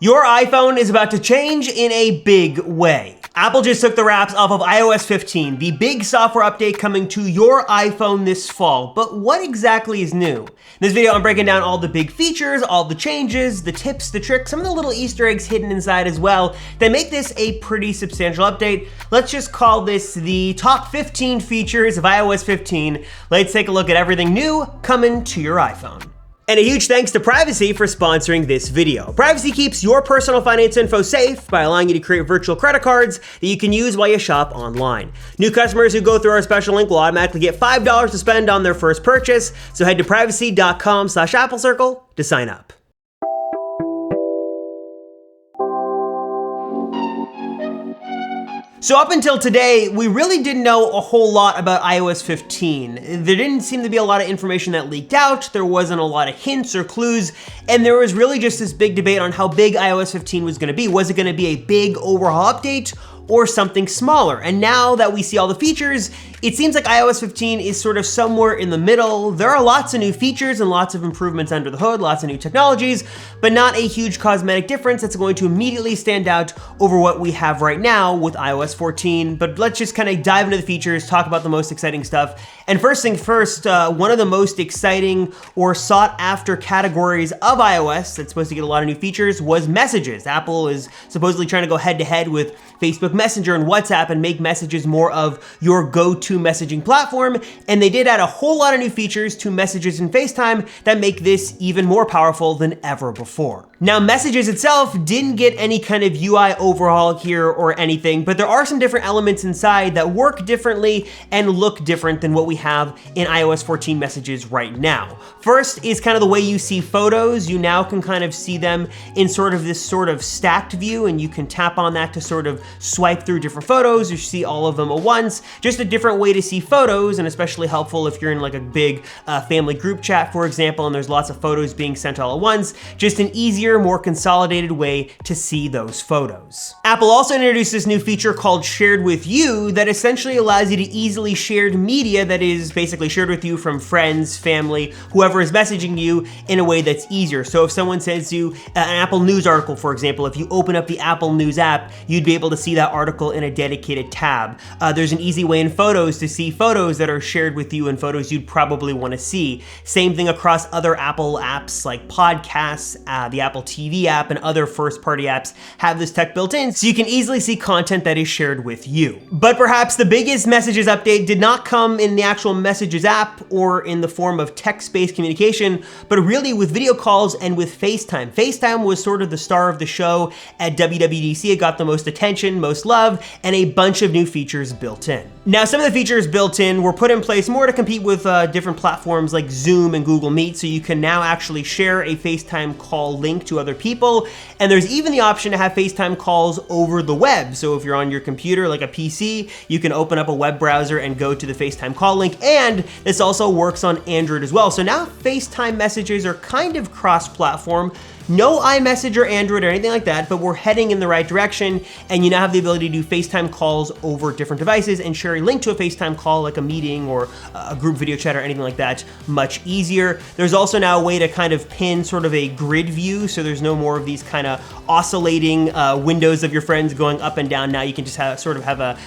Your iPhone is about to change in a big way. Apple just took the wraps off of iOS 15, the big software update coming to your iPhone this fall. But what exactly is new? In this video, I'm breaking down all the big features, all the changes, the tips, the tricks, some of the little Easter eggs hidden inside as well that make this a pretty substantial update. Let's just call this the top 15 features of iOS 15. Let's take a look at everything new coming to your iPhone. And a huge thanks to Privacy for sponsoring this video. Privacy keeps your personal finance info safe by allowing you to create virtual credit cards that you can use while you shop online. New customers who go through our special link will automatically get $5 to spend on their first purchase, so head to privacy.com/AppleCircle to sign up. So up until today, we really didn't know a whole lot about iOS 15. There didn't seem to be a lot of information that leaked out, there wasn't a lot of hints or clues, and there was really just this big debate on how big iOS 15 was gonna be. Was it gonna be a big overhaul update or something smaller? And now that we see all the features, it seems like iOS 15 is sort of somewhere in the middle. There are lots of new features and lots of improvements under the hood, lots of new technologies, but not a huge cosmetic difference that's going to immediately stand out over what we have right now with iOS 14. But let's just kind of dive into the features, talk about the most exciting stuff. And first thing first, one of the most exciting or sought after categories of iOS that's supposed to get a lot of new features was messages. Apple is supposedly trying to go head to head with Facebook Messenger and WhatsApp and make messages more of your go-to messaging platform, and they did add a whole lot of new features to Messages and FaceTime that make this even more powerful than ever before. Now, Messages itself didn't get any kind of UI overhaul here or anything, but there are some different elements inside that work differently and look different than what we have in iOS 14 Messages right now. First is kind of the way you see photos. You now can kind of see them in sort of this sort of stacked view, and you can tap on that to sort of swipe through different photos or see all of them at once. Just a different way to see photos, and especially helpful if you're in like a big family group chat, for example, and there's lots of photos being sent all at once. Just an easier, more consolidated way to see those photos. Apple also introduced this new feature called Shared With You that essentially allows you to easily share media that is basically shared with you from friends, family, whoever is messaging you in a way that's easier. So if someone sends you an Apple News article, for example, if you open up the Apple News app, you'd be able to see that article in a dedicated tab. There's an easy way in Photos to see photos that are shared with you and photos you'd probably want to see. Same thing across other Apple apps like Podcasts, the Apple TV app, and other first-party apps have this tech built in, so you can easily see content that is shared with you. But perhaps the biggest Messages update did not come in the actual Messages app or in the form of text-based communication, but really with video calls and with FaceTime. FaceTime was sort of the star of the show at WWDC. It got the most attention, most love, and a bunch of new features built in. Now, some of the features built in were put in place more to compete with different platforms like Zoom and Google Meet, so you can now actually share a FaceTime call link to other people, and there's even the option to have FaceTime calls over the web. So if you're on your computer, like a PC, you can open up a web browser and go to the FaceTime call link, and this also works on Android as well. So now FaceTime messages are kind of cross-platform. No iMessage or Android or anything like that, but we're heading in the right direction, and you now have the ability to do FaceTime calls over different devices and share a link to a FaceTime call like a meeting or a group video chat or anything like that much easier. There's also now a way to kind of pin sort of a grid view, so there's no more of these kind of oscillating windows of your friends going up and down. Now you can just have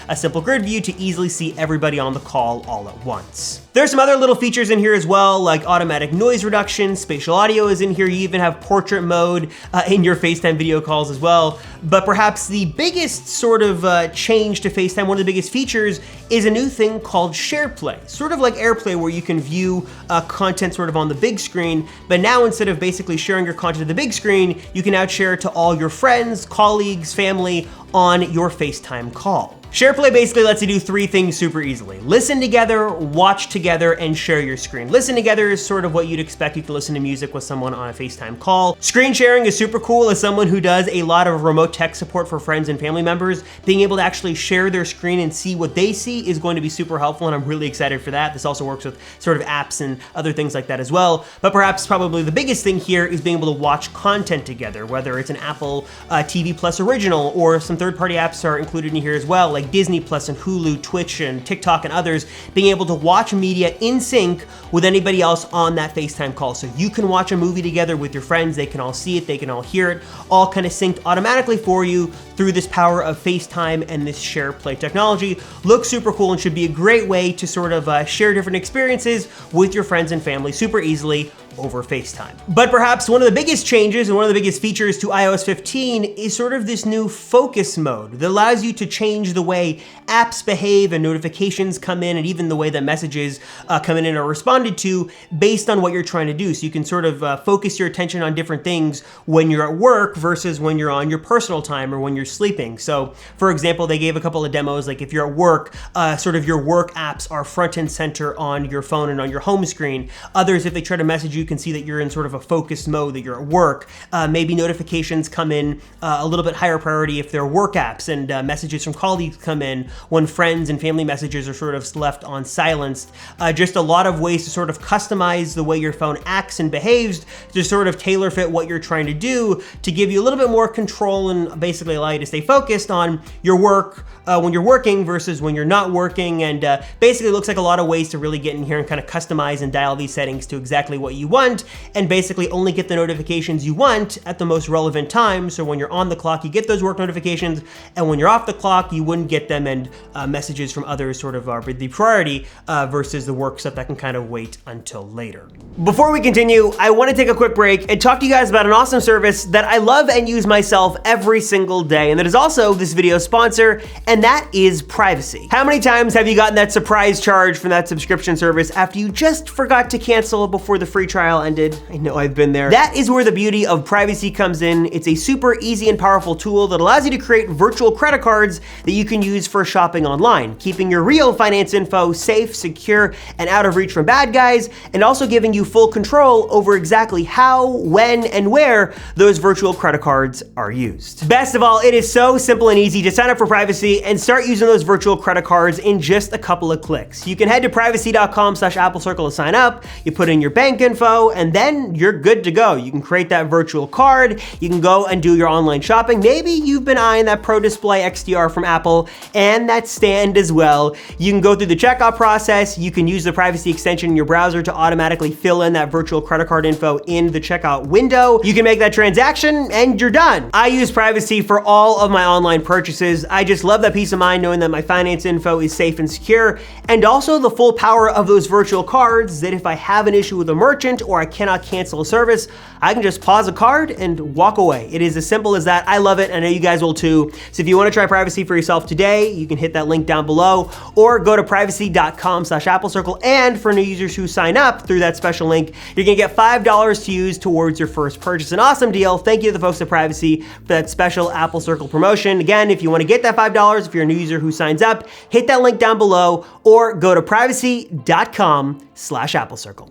a simple grid view to easily see everybody on the call all at once. There's some other little features in here as well, like automatic noise reduction, spatial audio is in here, you even have portrait mode in your FaceTime video calls as well. But perhaps the biggest sort of change to FaceTime, one of the biggest features, is a new thing called SharePlay. Sort of like AirPlay, where you can view content sort of on the big screen, but now instead of basically sharing your content to the big screen, you can now share it to all your friends, colleagues, family on your FaceTime call. SharePlay basically lets you do three things super easily. Listen together, watch together, and share your screen. Listen together is sort of what you'd expect. You can listen to music with someone on a FaceTime call. Screen sharing is super cool. As someone who does a lot of remote tech support for friends and family members, being able to actually share their screen and see what they see is going to be super helpful, and I'm really excited for that. This also works with sort of apps and other things like that as well. But perhaps probably the biggest thing here is being able to watch content together, whether it's an Apple TV Plus original or some third-party apps are included in here as well, like like Disney Plus and Hulu, Twitch and TikTok and others, being able to watch media in sync with anybody else on that FaceTime call. So you can watch a movie together with your friends, they can all see it, they can all hear it, all kind of synced automatically for you through this power of FaceTime and this SharePlay technology. Looks super cool and should be a great way to sort of share different experiences with your friends and family super easily over FaceTime. But perhaps one of the biggest changes and one of the biggest features to iOS 15 is sort of this new focus mode that allows you to change the way apps behave and notifications come in and even the way that messages come in and are responded to based on what you're trying to do. So you can sort of focus your attention on different things when you're at work versus when you're on your personal time or when you're sleeping. So for example, they gave a couple of demos, like if you're at work, sort of your work apps are front and center on your phone and on your home screen. Others, if they try to message you, can see that you're in sort of a focused mode, that you're at work. Maybe notifications come in a little bit higher priority if they're work apps, and messages from colleagues come in when friends and family messages are sort of left on silenced. Just a lot of ways to sort of customize the way your phone acts and behaves to sort of tailor fit what you're trying to do to give you a little bit more control and basically allow you to stay focused on your work when you're working versus when you're not working. And basically it looks like a lot of ways to really get in here and kind of customize and dial these settings to exactly what you want, and basically only get the notifications you want at the most relevant time. So when you're on the clock, you get those work notifications, and when you're off the clock, you wouldn't get them, and messages from others sort of are the priority versus the work stuff that can kind of wait until later. Before we continue, I want to take a quick break and talk to you guys about an awesome service that I love and use myself every single day, and that is also this video's sponsor, and that is Privacy. How many times have you gotten that surprise charge from that subscription service after you just forgot to cancel before the free trial ended? I know I've been there. That is where the beauty of Privacy comes in. It's a super easy and powerful tool that allows you to create virtual credit cards that you can use for shopping online, keeping your real finance info safe, secure, and out of reach from bad guys, and also giving you full control over exactly how, when, and where those virtual credit cards are used. Best of all, it is so simple and easy to sign up for Privacy and start using those virtual credit cards in just a couple of clicks. You can head to privacy.com/AppleCircle to sign up, you put in your bank info, and then you're good to go. You can create that virtual card, you can go and do your online shopping. Maybe you've been eyeing that Pro Display XDR from Apple and that stand as well. You can go through the checkout process, you can use the Privacy extension in your browser to automatically fill in that virtual credit card info in the checkout window. You can make that transaction and you're done. I use Privacy for all of my online purchases. I just love that peace of mind knowing that my finance info is safe and secure, and also the full power of those virtual cards that if I have an issue with a merchant or I cannot cancel a service, I can just pause a card and walk away. It is as simple as that. I love it, and I know you guys will too. So if you want to try Privacy for yourself today, you can hit that link down below or go to privacy.com/AppleCircle. And for new users who sign up through that special link, you're gonna get $5 to use towards your first purchase. An awesome deal. Thank you to the folks at Privacy for that special AppleCircle promotion. Again, if you want to get that $5, if you're a new user who signs up, hit that link down below or go to privacy.com/AppleCircle.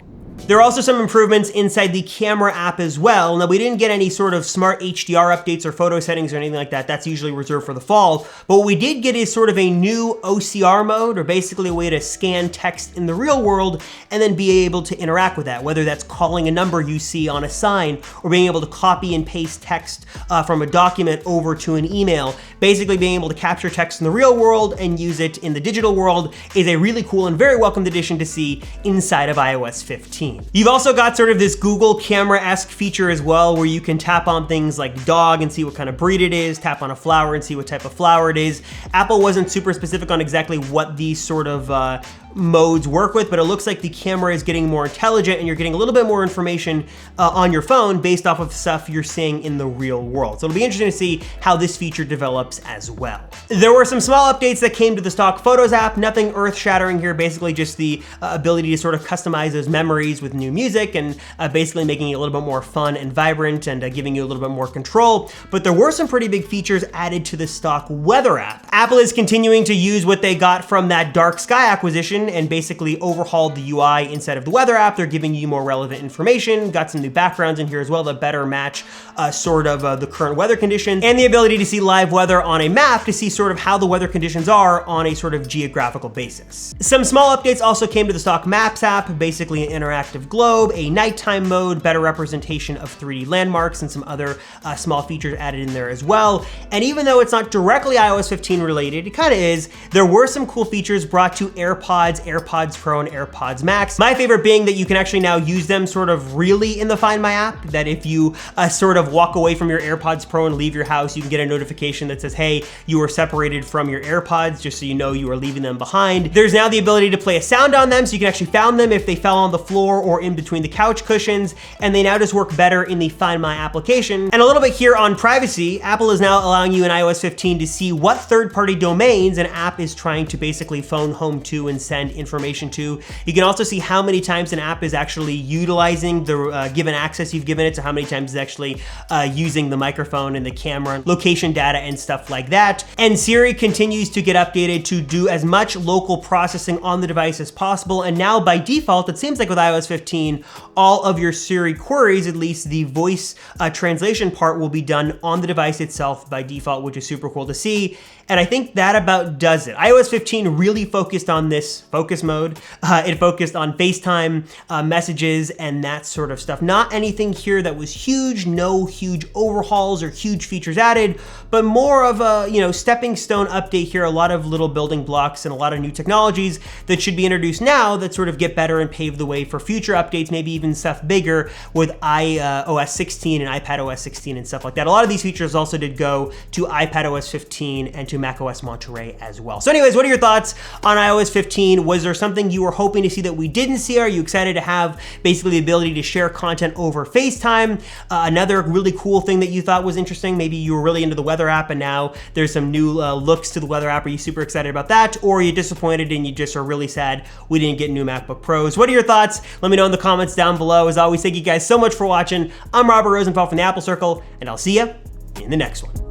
There are also some improvements inside the camera app as well. Now, we didn't get any sort of smart HDR updates or photo settings or anything like that. That's usually reserved for the fall. But what we did get is sort of a new OCR mode, or basically a way to scan text in the real world and then be able to interact with that, whether that's calling a number you see on a sign or being able to copy and paste text from a document over to an email. Basically being able to capture text in the real world and use it in the digital world is a really cool and very welcomed addition to see inside of iOS 15. You've also got sort of this Google camera-esque feature as well, where you can tap on things like dog and see what kind of breed it is, tap on a flower and see what type of flower it is. Apple wasn't super specific on exactly what these sort of modes work with, but it looks like the camera is getting more intelligent and you're getting a little bit more information on your phone based off of stuff you're seeing in the real world. So it'll be interesting to see how this feature develops as well. There were some small updates that came to the stock Photos app, nothing earth-shattering here, basically just the ability to sort of customize those memories with new music and basically making it a little bit more fun and vibrant and giving you a little bit more control. But there were some pretty big features added to the stock Weather app. Apple is continuing to use what they got from that Dark Sky acquisition condition and basically overhauled the UI inside of the weather app. They're giving you more relevant information, got some new backgrounds in here as well that better match the current weather conditions, and the ability to see live weather on a map to see sort of how the weather conditions are on a sort of geographical basis. Some small updates also came to the stock Maps app, basically an interactive globe, a nighttime mode, better representation of 3D landmarks, and some other small features added in there as well. And even though it's not directly iOS 15 related, it kind of is, there were some cool features brought to AirPods, AirPods Pro, and AirPods Max. My favorite being that you can actually now use them sort of really in the Find My app, that if you sort of walk away from your AirPods Pro and leave your house, you can get a notification that says, hey, you are separated from your AirPods, just so you know you are leaving them behind. There's now the ability to play a sound on them, so you can actually find them if they fell on the floor or in between the couch cushions, and they now just work better in the Find My application. And a little bit here on privacy, Apple is now allowing you in iOS 15 to see what third-party domains an app is trying to basically phone home to and send information to. You can also see how many times an app is actually utilizing the given access you've given it, so how many times it's actually using the microphone and the camera, location data, and stuff like that. And Siri continues to get updated to do as much local processing on the device as possible. And now by default, it seems like with iOS 15, all of your Siri queries, at least the voice translation part, will be done on the device itself by default, which is super cool to see. And I think that about does it. iOS 15 really focused on this focus mode. It focused on FaceTime, messages, and that sort of stuff. Not anything here that was huge, no huge overhauls or huge features added, but more of a stepping stone update here. A lot of little building blocks and a lot of new technologies that should be introduced now that sort of get better and pave the way for future updates, maybe even stuff bigger with iOS 16 and iPadOS 16 and stuff like that. A lot of these features also did go to iPadOS 15 and to macOS Monterey as well. So anyways, what are your thoughts on iOS 15? Was there something you were hoping to see that we didn't see? Are you excited to have basically the ability to share content over FaceTime? Another really cool thing that you thought was interesting, maybe you were really into the weather app and now there's some new looks to the weather app. Are you super excited about that? Or are you disappointed and you just are really sad we didn't get new MacBook Pros? What are your thoughts? Let me know in the comments down below. As always, thank you guys so much for watching. I'm Robert Rosenfeld from the Apple Circle, and I'll see you in the next one.